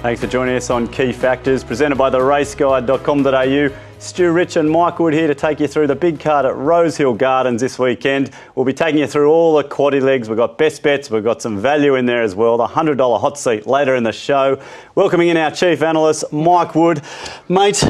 Thanks for joining us on Key Factors, presented by theraceguide.com.au. Stu, Rich and Mike Wood here to take you through the big card at Rosehill Gardens this weekend. We'll be taking you through all the quaddie legs. We've got best bets, we've got some value in there as well, the $100 hot seat later in the show. Welcoming in our chief analyst, Mike Wood. Mate,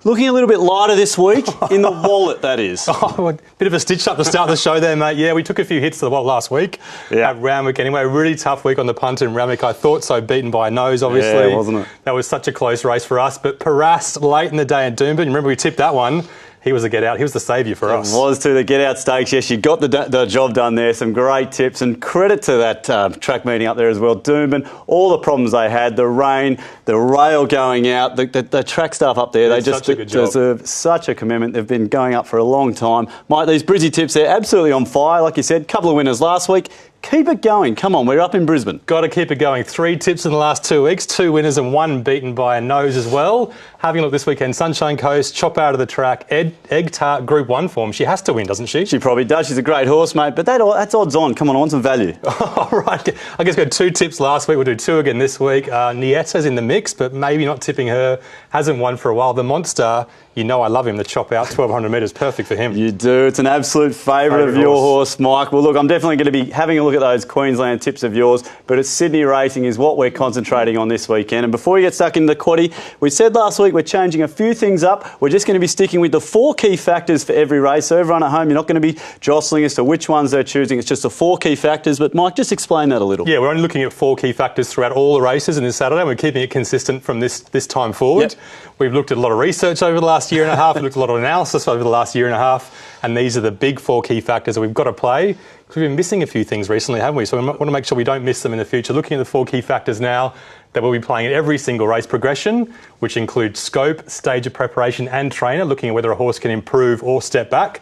looking a little bit lighter this week, in the wallet, that is. Oh, a bit of a stitch up to start the show there, mate. Yeah, we took a few hits to the wallet last week at Randwick anyway. Really tough week on the punt in Randwick. I thought so, beaten by a nose, obviously. Yeah, wasn't it? That was such a close race for us. But Paras late in the day at Doomben. Remember, we tipped that one. He was a get-out. He was the saviour for us. It was to the get-out stakes. Yes, you got the job done there. Some great tips. And credit to that track meeting up there as well. Doomben, all the problems they had, the rain, the rail going out, the track staff up there, they just deserve such a commitment. They've been going up for a long time. Mike, these Brizzy tips, they're absolutely on fire. Like you said, couple of winners last week. Keep it going. Come on, we're up in Brisbane. Got to keep it going. 3 tips in the last 2 weeks, 2 winners and 1 beaten by a nose as well. Having a look this weekend, Sunshine Coast, chop out of the track, Egg Tart Group 1 form. She has to win, doesn't she? She probably does. She's a great horse, mate, but that's odds on. Come on, I want some value. All right. I guess we had 2 tips last week. We'll do 2 again this week. Nietta's in the mix, but maybe not tipping her. Hasn't won for a while. The Monster, you know I love him, the chop out, 1,200 metres. Perfect for him. You do. It's an absolute favourite of your horse, Mike. Well, look, I'm definitely going to be having a look at those Queensland tips of yours, but it's Sydney racing is what we're concentrating on this weekend. And before you get stuck into the quaddie, we said last week we're changing a few things up. We're just going to be sticking with the 4 key factors for every race. So everyone at home, you're not going to be jostling as to which ones they're choosing. It's just the 4 key factors. But Mike, just explain that a little. Yeah, we're only looking at 4 key factors throughout all the races in this Saturday. We're keeping it consistent from this time forward. Yep. We've looked at a lot of research over the last year and a half. We've looked at a lot of analysis over the last year and a half. And these are the big 4 key factors that we've got to play. Because we've been missing a few things recently, haven't we? So we want to make sure we don't miss them in the future. Looking at the 4 key factors now that we'll be playing in every single race progression, which includes scope, stage of preparation and trainer, looking at whether a horse can improve or step back.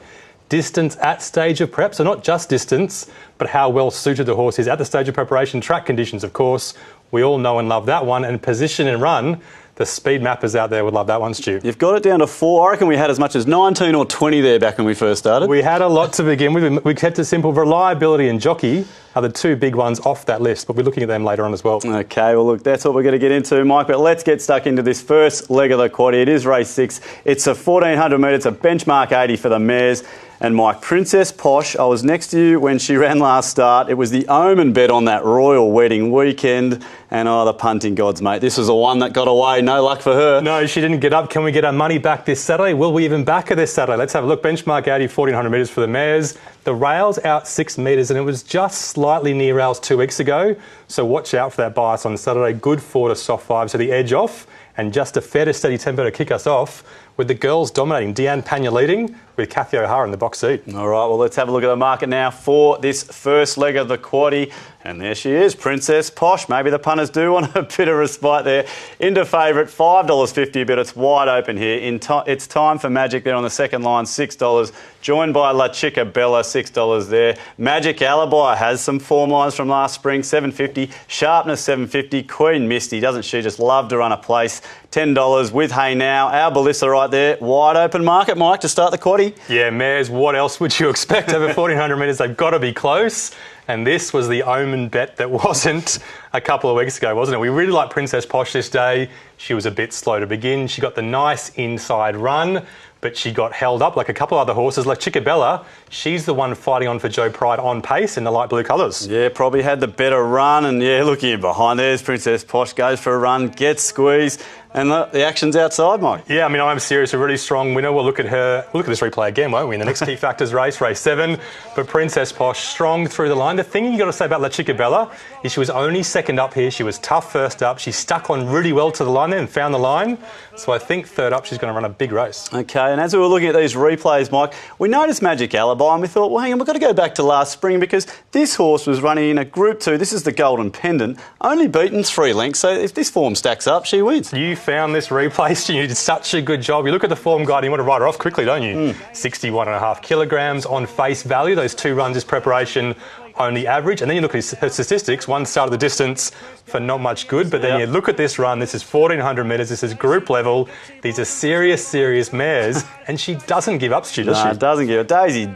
Distance at stage of prep, so not just distance, but how well suited the horse is at the stage of preparation. Track conditions, of course. We all know and love that one. And position and run. The speed mappers out there would love that one, Stu. You've got it down to 4. I reckon we had as much as 19 or 20 there back when we first started. We had a lot to begin with. We kept it simple. Reliability and jockey are the 2 big ones off that list, but we're looking at them later on as well. OK, well, look, that's what we're going to get into, Mike, but let's get stuck into this first leg of the quaddie. It is race 6. It's a 1,400 metres, a benchmark 80 for the mares. And Mike, Princess Posh, I was next to you when she ran last start. It was the Omen bet on that royal wedding weekend. And the punting gods, mate. This was the one that got away. No luck for her. No, she didn't get up. Can we get our money back this Saturday? Will we even back her this Saturday? Let's have a look. Benchmark 80, 1,400 metres for the mares. The rail's out 6 metres and it was just slightly near rails 2 weeks ago. So watch out for that bias on Saturday. Good 4 to soft 5, so the edge off. And just a fair to steady tempo to kick us off with the girls dominating. Deanne Panya leading with Kathy O'Hara in the box seat. All right, well, let's have a look at the market now for this first leg of the quaddie. And there she is, Princess Posh. Maybe the punters do want a bit of respite there. Into favourite, $5.50 a bit. It's wide open here. It's Time for Magic there on the second line, $6. Joined by La Chica Bella, $6 there. Magic Alibi has some form lines from last spring, $7.50. Sharpness, $7.50. Queen Misty, doesn't she just love to run a place? $10 with Hey Now. Our Ballista right there. Wide open market, Mike, to start the quaddie. Yeah, mares, what else would you expect over 1,400 metres? They've got to be close. And this was the Omen bet that wasn't a couple of weeks ago, wasn't it? We really liked Princess Posh this day. She was a bit slow to begin. She got the nice inside run, but she got held up like a couple of other horses. Like Chickabella, she's the one fighting on for Joe Pride on pace in the light blue colours. Yeah, probably had the better run. And yeah, looking behind, there's Princess Posh, goes for a run, gets squeezed. And the action's outside, Mike. Yeah, I mean, I'm serious. A really strong winner. We'll look at her. We'll look at this replay again, won't we? In the next key factors race, race 7. But Princess Posh, strong through the line. The thing you got to say about La Chica Bella is she was only second up here. She was tough first up. She stuck on really well to the line there and found the line. So I think third up, she's going to run a big race. OK, and as we were looking at these replays, Mike, we noticed Magic Alibi and we thought, well, hang on, we've got to go back to last spring because this horse was running in a Group 2. This is the Golden Pendant. Only beaten 3 lengths. So if this form stacks up, she wins. You found this replay. You did such a good job. You look at the form guide and you want to write her off quickly, don't you? 61.5 kilograms on face value. Those 2 runs is preparation only average. And then you look at her statistics, one started the distance for not much good, but then you look at this run, this is 1,400 metres, this is group level, these are serious mares, and she doesn't give up, Stu, does she? No, doesn't give up. Daisy,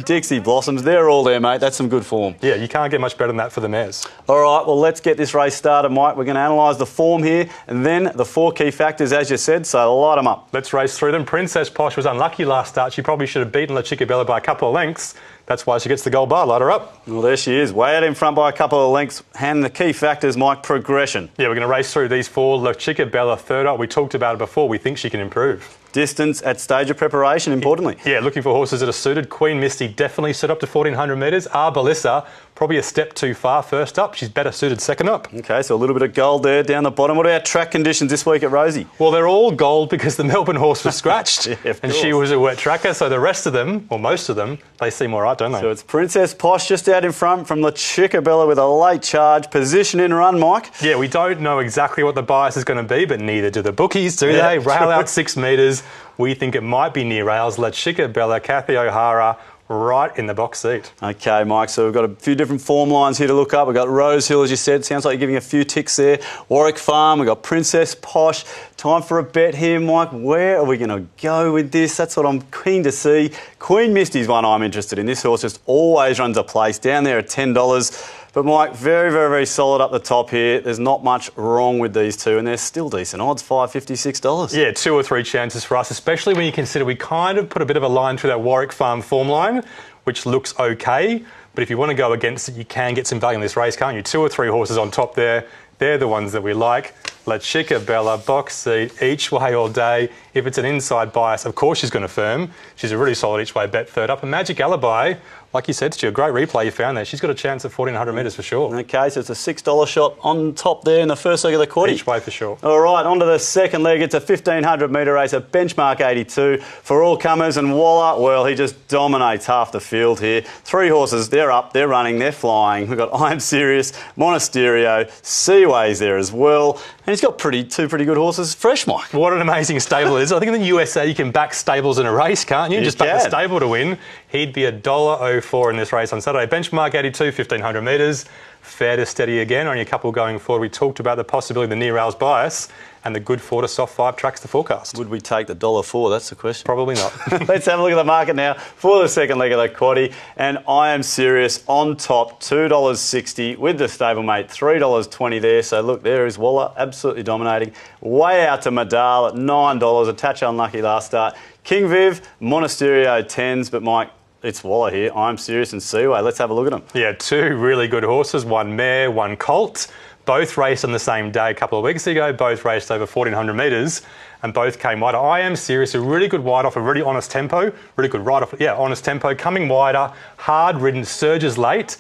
Dixie Blossoms, they're all there, mate. That's some good form. Yeah, you can't get much better than that for the mares. All right, well, let's get this race started, Mike. We're going to analyse the form here and then the 4 key factors, as you said, so light them up. Let's race through them. Princess Posh was unlucky last start. She probably should have beaten La Chicabella by a couple of lengths. That's why she gets the gold bar. Light her up. Well, there she is, way out in front by a couple of lengths. And the key factors, Mike, progression. Yeah, we're going to race through these 4. La Chicabella third up. We talked about it before. We think she can improve. Distance at stage of preparation, importantly. Yeah, looking for horses that are suited. Queen Misty definitely stood up to 1,400 metres. Arbalissa, probably a step too far first up. She's better suited second up. OK, so a little bit of gold there down the bottom. What about track conditions this week at Rosie? Well, they're all gold because the Melbourne horse was scratched and she was a wet tracker. So the rest of them, or most of them, they seem all right, don't they? So it's Princess Posh just out in front from La Chicabella with a late charge. Position in run, Mike. Yeah, we don't know exactly what the bias is going to be, but neither do the bookies, do they? Rail out 6 metres. We think it might be near rails. La Chicabella, Kathy O'Hara, right in the box seat. OK, Mike, so we've got a few different form lines here to look up. We've got Rosehill, as you said. Sounds like you're giving a few ticks there. Warwick Farm, we've got Princess Posh. Time for a bet here, Mike. Where are we going to go with this? That's what I'm keen to see. Queen Misty's one I'm interested in. This horse just always runs a place down there at $10. But, Mike, very solid up the top here. There's not much wrong with these two, and they're still decent odds, $5.50, $6. Yeah, 2 or 3 chances for us, especially when you consider we kind of put a bit of a line through that Warwick Farm form line, which looks OK. But if you want to go against it, you can get some value in this race, can't you? 2 or 3 horses on top there. They're the ones that we like. La Chicabella, box seat, each way all day. If it's an inside bias, of course she's going to firm. She's a really solid each way bet third up. And Magic Alibi, like you said, Stu, a great replay you found there. She's got a chance at 1,400 metres for sure. OK, so it's a $6 shot on top there in the first leg of the quaddie. Each way for sure. All right, on to the second leg. It's a 1,500 metre race, a benchmark 82 for all comers. And Waller, well, he just dominates half the field here. 3 horses, they're up, they're running, they're flying. We've got I'm Serious, Monasterio, Seaway's there as well. And he's got two pretty good horses fresh, Mike. What an amazing stable it is. I think in the USA you can back stables in a race, can't you? Just back the stable to win. He'd be $1.04 in this race on Saturday. Benchmark 82, 1,500 metres. Fair to steady again. Only a couple going forward. We talked about the possibility of the near rails bias and the good 4 to soft 5 tracks the forecast. Would we take the $1.04? That's the question. Probably not. Let's have a look at the market now for the second leg of the quaddie. And I Am Serious on top, $2.60 with the stablemate, $3.20 there. So look, there is Waller, absolutely dominating. Way out to Madal at $9, a touch unlucky last start. King Viv, Monasterio 10s, but Mike, it's Waller here. I'm Serious and Seaway. Let's have a look at them. Yeah, 2 really good horses, 1 mare, 1 colt. Both raced on the same day a couple of weeks ago. Both raced over 1,400 metres and both came wider. I Am Serious, a really good wide off, a really honest tempo. Really good ride off, honest tempo. Coming wider, hard ridden, surges late.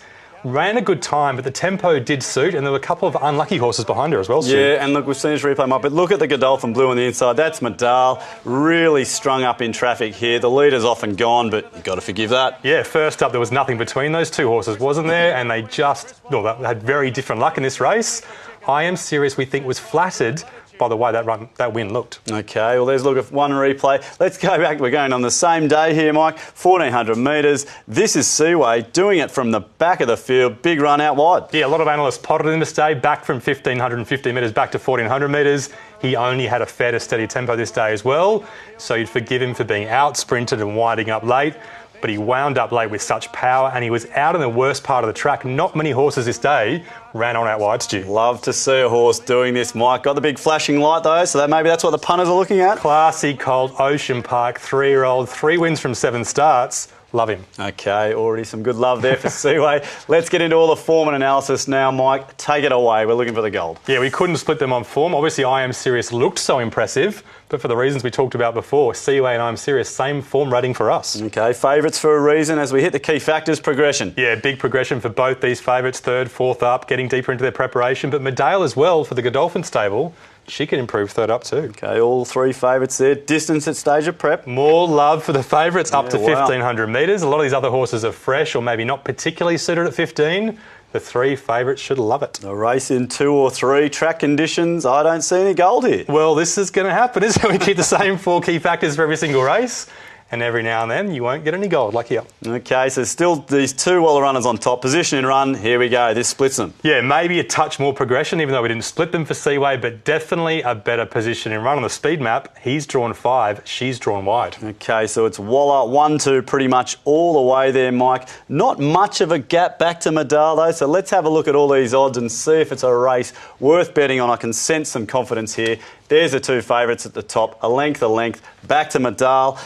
Ran a good time, but the tempo did suit, and there were a couple of unlucky horses behind her as well, Stu. Yeah, and look, we've seen this replay, Mike, but look at the Godolphin Blue on the inside. That's Madal, really strung up in traffic here. The leader's off and gone, but you've got to forgive that. Yeah, first up, there was nothing between those 2 horses, wasn't there? And they they had very different luck in this race. I Am Serious, we think, was flattered by the way that win looked. OK, well, there's a look at one replay. Let's go back. We're going on the same day here, Mike. 1,400 metres. This is Seaway doing it from the back of the field. Big run out wide. Yeah, a lot of analysts potted him this day. Back from 1,550 metres back to 1,400 metres. He only had a fair to steady tempo this day as well. So you'd forgive him for being out sprinted and winding up late. But he wound up late with such power and he was out in the worst part of the track. Not many horses this day ran on out wide, Stu. Love to see a horse doing this, Mike. Got the big flashing light though, so maybe that's what the punters are looking at. Classy Colt, Ocean Park, 3-year-old, 3 wins from 7 starts. Love him. OK, already some good love there for Seaway. Let's get into all the form and analysis now, Mike. Take it away. We're looking for the gold. Yeah, we couldn't split them on form. Obviously, I Am Serious looked so impressive, but for the reasons we talked about before, Seaway and I Am Serious, same form rating for us. OK, favourites for a reason as we hit the key factors, progression. Yeah, big progression for both these favourites, 3rd, 4th up, getting deeper into their preparation, but Madale as well for the Godolphin stable. She can improve 3rd up too. OK, all 3 favourites there. Distance at stage of prep. More love for the favourites up to 1,500 metres. A lot of these other horses are fresh or maybe not particularly suited at 15. The 3 favourites should love it. A race in 2 or 3. Track conditions, I don't see any gold here. Well, this is going to happen, isn't it? We keep the same 4 key factors for every single race. and every now and then you won't get any gold like here. Okay, so still these two Waller runners on top. Position in run, here we go. This splits them. Yeah, maybe a touch more progression, even though we didn't split them for Seaway, but definitely a better position in run on the speed map. He's drawn 5, she's drawn wide. Okay, so it's Waller 1-2 pretty much all the way there, Mike. Not much of a gap back to Medal though, so let's have a look at all these odds and see if it's a race worth betting on. I can sense some confidence here. There's the two favourites at the top, a length, back to Medal.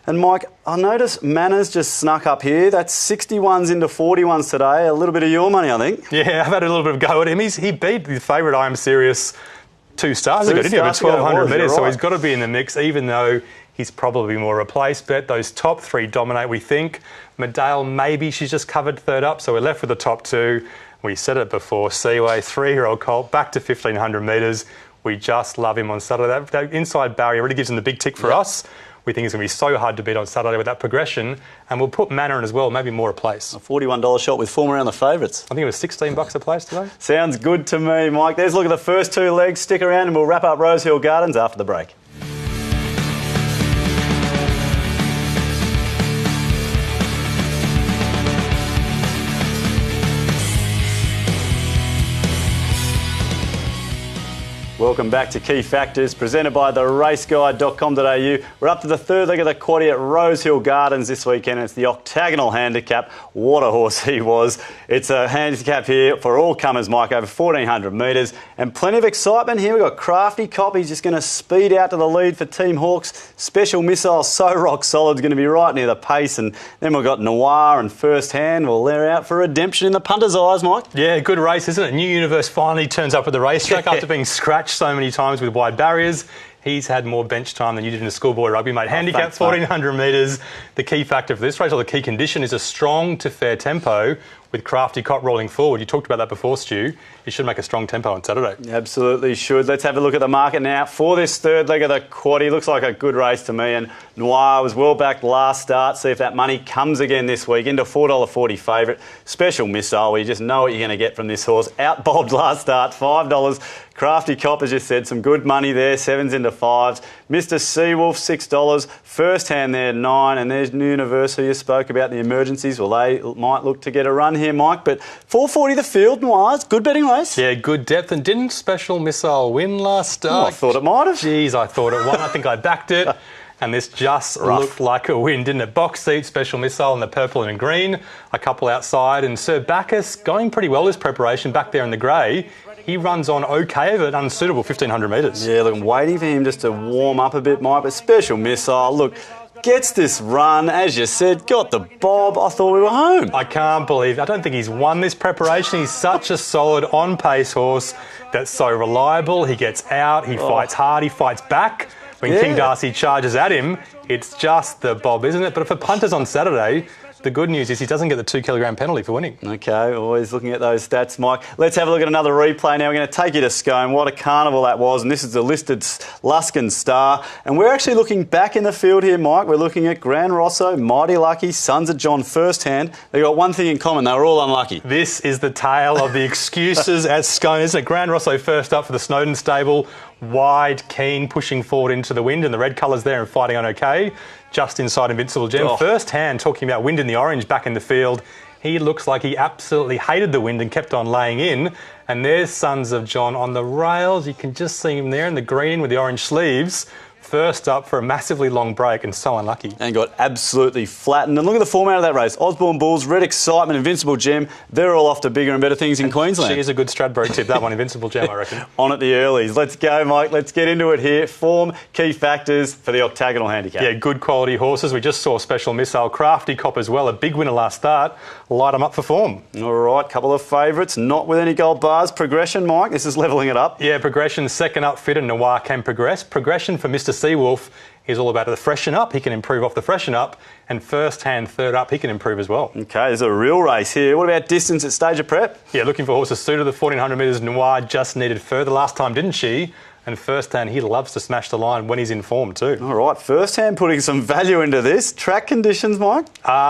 And Mike, I notice Manners just snuck up here. That's 61s into 41s today. A little bit of your money, I think. Yeah, I've had a little bit of a go at him. He beat the favourite I Am Serious 2 stars ago, didn't he? Over 1,200 metres, so he's got to be in the mix, even though he's probably more replaced. But those top 3 dominate, we think. Medal, maybe she's just covered third up, so we're left with the top 2. We said it before, Seaway, 3-year-old colt, back to 1,500 metres. We just love him on Saturday. That inside barrier really gives him the big tick for us. We think it's going to be so hard to beat on Saturday with that progression. And we'll put Manor in as well, maybe more a place. A $41 shot with form around the favourites. I think it was $16 a place today. Sounds good to me, Mike. There's a look at the first 2 legs. Stick around and we'll wrap up Rosehill Gardens after the break. Welcome back to Key Factors, presented by theraceguide.com.au. We're up to the third leg of the Quaddie at Rosehill Gardens this weekend. It's the octagonal handicap. What a horse he was. It's a handicap here for all comers, Mike, over 1,400 metres. And plenty of excitement here. We've got Crafty Cop. He's just going to speed out to the lead for Team Hawks. Special Missile, so rock solid, is going to be right near the pace. And then we've got Noir and First Hand. Well, they're out for redemption in the punter's eyes, Mike. Yeah, good race, isn't it? New Universe finally turns up at the racetrack after being scratched so many times with wide barriers. He's had more bench time than you did in a schoolboy rugby, mate. Handicap 1,400 metres. The key factor for this race, or the key condition, is a strong to fair tempo with Crafty Cop rolling forward. You talked about that before, Stu. He should make a strong tempo on Saturday. Absolutely should. Let's have a look at the market now for this third leg of the Quaddie. Looks like a good race to me. And Noir was well backed last start. See if that money comes again this week. Into $4.40 favourite. Special Missile. You just know what you're going to get from this horse. Outbobbed last start, $5. Crafty Cop, as you said, some good money there. 7s into 5s. Mr. Seawolf, $6. First Hand there, 9. And there's New Universe, who you spoke about, the emergencies. Well, they might look to get a run here, Mike. But $4.40 the field, Noirs. Good betting race. Yeah, good depth. And didn't Special Missile win last start? Oh, I thought it might have. Geez, I thought it won. I think I backed it. And this just looked like a win, didn't it? Box seat, Special Missile in the purple and green. A couple outside. And Sir Bacchus going pretty well this preparation back there in the grey. He runs on okay, but unsuitable 1,500 metres. Yeah, look, I'm waiting for him just to warm up a bit, Mike. But Special Missile, look, gets this run, as you said, got the bob. I thought we were home. I can't believe, I don't think he's won this preparation. He's such a solid on-pace horse that's so reliable. He gets out, he fights hard, he fights back. When King Darcy charges at him, it's just the bob, isn't it? But for punters on Saturday, the good news is he doesn't get the 2 kilogram penalty for winning. Okay, always looking at those stats, Mike. Let's have a look at another replay now. We're going to take you to Scone. What a carnival that was. And this is the listed Luskin Star. And we're actually looking back in the field here, Mike. We're looking at Gran Rosso, Mighty Lucky, Sons of John First Hand. They've got one thing in common. They were all unlucky. This is the tale of the excuses at Scone, isn't it? Gran Rosso first up for the Snowden stable. Wide, keen, pushing forward into the wind, and the red colours there and fighting on okay. Just inside Invincible Gem. First Hand, talking about wind in the orange back in the field. He looks like he absolutely hated the wind and kept on laying in. And there's Sons of John on the rails. You can just see him there in the green with the orange sleeves. First up for a massively long break and so unlucky. And got absolutely flattened. And look at the format of that race. Osborne Bulls, Red Excitement, Invincible Gem. They're all off to bigger and better things in Queensland. She is a good Stradbroke tip, that one, Invincible Gem, I reckon. On at the earlies. Let's go, Mike. Let's get into it here. Form, key factors for the octagonal handicap. Yeah, good quality horses. We just saw Special Missile, Crafty Cop as well, a big winner last start. Light them up for form. All right, couple of favourites, not with any gold bars. Progression, Mike, this is levelling it up. Yeah, Progression, second up fit, and Noir can progress. Progression for Mr. Seawolf is all about the freshen up. He can improve off the freshen up. And First Hand, third up, he can improve as well. Okay, there's a real race here. What about distance at stage of prep? Yeah, looking for horses suited the 1,400 metres. Noir just needed further last time, didn't she? And First Hand, he loves to smash the line when he's in form too. All right, First Hand putting some value into this. Track conditions, Mike?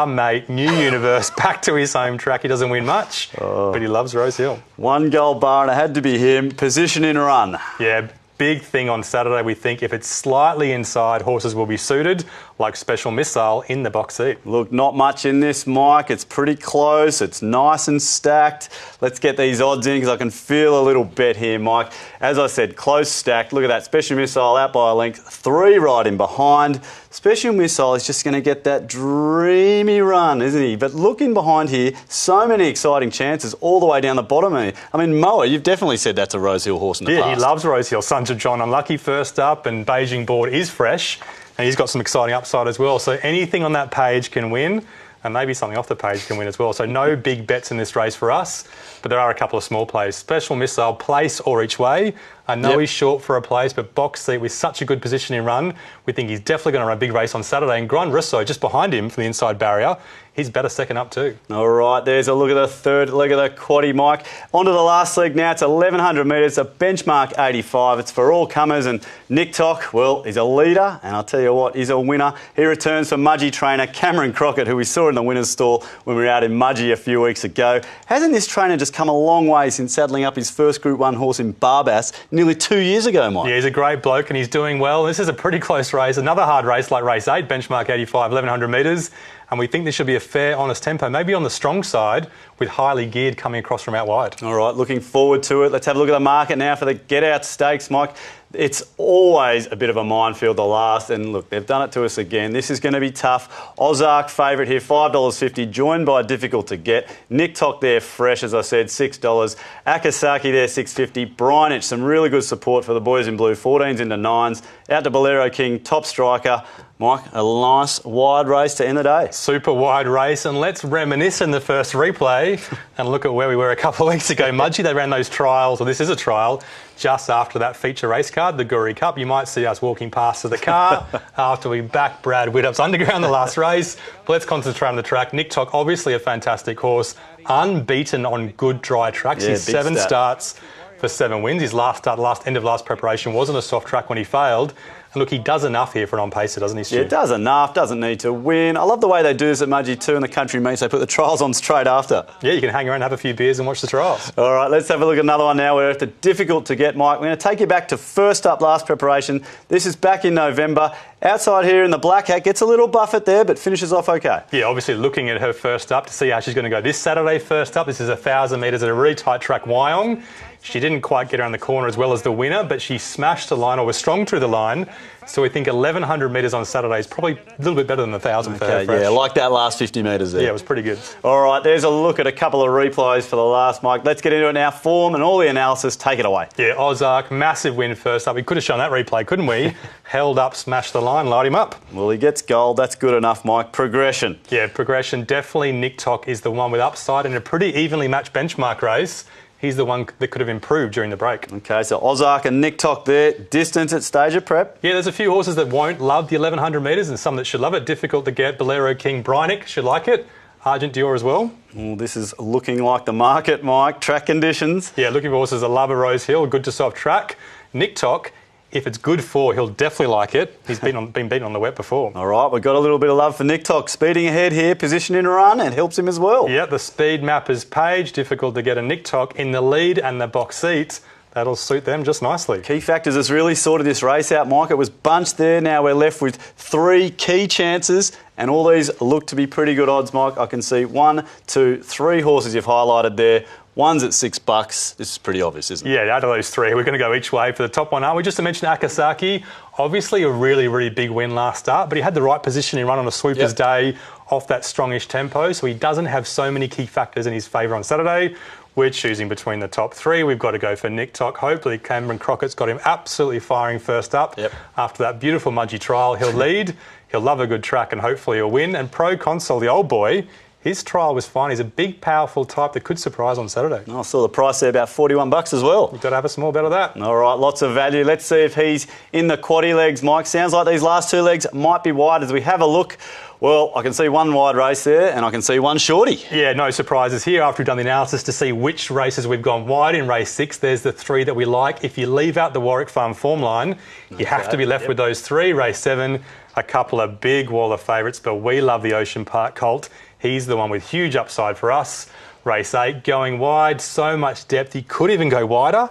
Mate, New Universe, back to his home track. He doesn't win much, but he loves Rosehill. 1 gold bar and it had to be him. Position in run. Yeah, big thing on Saturday, we think. If it's slightly inside, horses will be suited. like Special Missile in the box seat. Look, not much in this, Mike. It's pretty close. It's nice and stacked. Let's get these odds in because I can feel a little bet here, Mike. As I said, close stacked. Look at that. Special Missile out by a length. 3 right in behind. Special Missile is just going to get that dreamy run, isn't he? But looking behind here, so many exciting chances all the way down the bottom here. I mean, Moa, you've definitely said that's a Rosehill horse in the past. Yeah, he loves Rosehill. Sons of John Unlucky first up, and Beijing Board is fresh. And he's got some exciting upside as well. So anything on that page can win, and maybe something off the page can win as well. So no big bets in this race for us, but there are a couple of small plays. Special Missile, place or each way. I know he's short for a place, but box seat with such a good position in run, we think he's definitely going to run a big race on Saturday. And Grand Russo, just behind him from the inside barrier, he's better second up too. All right, there's a look at the third leg of the Quaddie, Mike. On to the last leg now. It's 1,100 metres, a benchmark 85. It's for all comers, and Nick Tock, well, he's a leader, and I'll tell you what, he's a winner. He returns for Mudgee trainer Cameron Crockett, who we saw in the winner's stall when we were out in Mudgee a few weeks ago. Hasn't this trainer just come a long way since saddling up his first Group 1 horse in Barbass nearly 2 years ago, Mike? Yeah, he's a great bloke and he's doing well. This is a pretty close race. Another hard race like race 8, benchmark 85, 1,100 metres. And we think this should be a fair, honest tempo, maybe on the strong side with highly geared coming across from out wide. All right, looking forward to it. Let's have a look at the market now for the Get Out Stakes, Mike. It's always a bit of a minefield, the last, and look, they've done it to us again. This is going to be tough. Ozark favourite here, $5.50, joined by Difficult to Get. Nick Tock there, fresh, as I said, $6. Akasaki there, $6.50. Brynich, some really good support for the boys in blue, 14s into 9s. Out to Bolero King, top striker. Mike, a nice wide race to end the day. Super wide race, and let's reminisce in the first replay and look at where we were a couple of weeks ago. Mudgee, they ran those trials, or this is a trial, just after that feature race card, the Guri Cup. You might see us walking past to the car after we backed Brad Widdop's Underground the last race. But let's concentrate on the track. Nick Tock, obviously a fantastic horse, unbeaten on good dry tracks. His 7 starts for 7 wins. His last start, end of last preparation wasn't a soft track when he failed. And look, he does enough here for an on-pacer, doesn't he, Stu? Yeah, does enough, doesn't need to win. I love the way they do this at Mudgee too in the country meets. They put the trials on straight after. Yeah, you can hang around, have a few beers and watch the trials. All right, let's have a look at another one now. We're at the Difficult to Get, Mike. We're going to take you back to first up last preparation. This is back in November. Outside here in the black hat, gets a little buffet there, but finishes off okay. Yeah, obviously looking at her first up to see how she's going to go this Saturday first up. This is 1,000 metres at a really tight track, Wyong. She didn't quite get around the corner as well as the winner, but she smashed the line or was strong through the line. So we think 1,100 metres on Saturday is probably a little bit better than 1,000 for her. Yeah, like that last 50 metres there. Yeah, it was pretty good. All right, there's a look at a couple of replays for the last, Mike. Let's get into it now. Form and all the analysis. Take it away. Yeah, Ozark, massive win first up. We could have shown that replay, couldn't we? Held up, smashed the line, light him up. Well, he gets gold. That's good enough, Mike. Progression. Yeah, progression. Definitely Nick Tock is the one with upside in a pretty evenly matched benchmark race. He's the one that could have improved during the break. Okay, so Ozark and Nick Tock there. Distance at stage of prep. Yeah, there's a few horses that won't love the 1,100 metres and some that should love it. Difficult to Get. Bolero King, Brynich should like it. Argent Dior as well. Well, this is looking like the market, Mike. Track conditions. Yeah, looking for horses that love a Rosehill, good to soft track. Nick Tock, if it's good for, he'll definitely like it. He's been beaten on the wet before. All right, we've got a little bit of love for Nick Tock. Speeding ahead here, position in a run, and helps him as well. Yeah, the speed mapper's page. Difficult to Get a Nick Tock in the lead and the box seats. That'll suit them just nicely. Key factors has really sorted this race out, Mike. It was bunched there. Now we're left with 3 key chances, and all these look to be pretty good odds, Mike. I can see 1, 2, 3 horses you've highlighted there. One's at $6. This is pretty obvious, isn't it? Yeah, out of those 3, we're going to go each way for the top one, aren't we? Just to mention Akasaki, obviously a really, really big win last start, but he had the right position in run on a sweeper's day off that strongish tempo, so he doesn't have so many key factors in his favour on Saturday. We're choosing between the top 3. We've got to go for Nick Tock. Hopefully Cameron Crockett's got him absolutely firing first up. After that beautiful Mudgee trial, he'll lead. He'll love a good track and hopefully he'll win. And Pro Consul, the old boy, his trial was fine. He's a big, powerful type that could surprise on Saturday. I saw the price there, about $41 as well. You've got to have a small bet of that. All right, lots of value. Let's see if he's in the Quaddie legs, Mike. Sounds like these last 2 legs might be wide as we have a look. Well, I can see 1 wide race there and I can see 1 shorty. Yeah, no surprises here after we've done the analysis to see which races we've gone wide in race 6. There's the 3 that we like. If you leave out the Warwick Farm form line, you have to be left with those 3. Race 7, a couple of big wall of favourites, but we love the Ocean Park Colt. He's the one with huge upside for us. Race 8, going wide, so much depth. He could even go wider.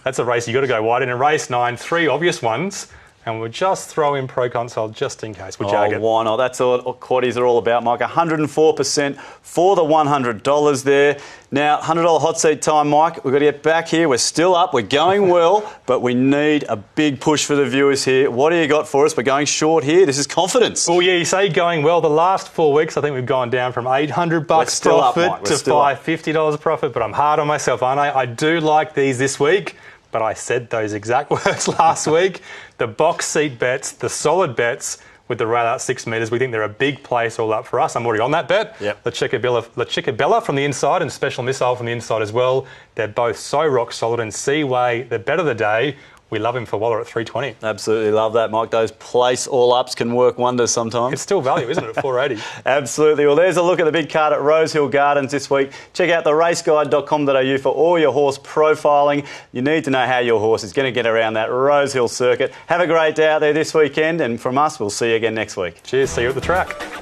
That's a race you've got to go wide in. And race 9, 3 obvious ones. and we'll just throw in Pro Console just in case. We'll jag it. Why not? That's all quaddies are all about, Mike. 104% for the $100 there. Now, $100 hot seat time, Mike. We've got to get back here. We're still up. We're going well, but we need a big push for the viewers here. What do you got for us? We're going short here. This is confidence. Well, yeah, you say going well. The last 4 weeks, I think we've gone down from $800 profit to $550 profit, but I'm hard on myself, aren't I? I do like these this week, but I said those exact words last week. The box seat bets, the solid bets with the rail out 6 metres, we think they're a big place all up for us. I'm already on that bet. Yep. La Chickabella from the inside and Special Missile from the inside as well. They're both so rock solid, and Seaway, the bet of the day. We love him for Waller at 320. Absolutely love that, Mike. Those place all-ups can work wonders sometimes. It's still value, isn't it, at 480? Absolutely. Well, there's a look at the big card at Rosehill Gardens this week. Check out theraceguide.com.au for all your horse profiling. You need to know how your horse is going to get around that Rosehill circuit. Have a great day out there this weekend, and from us, we'll see you again next week. Cheers. See you at the track.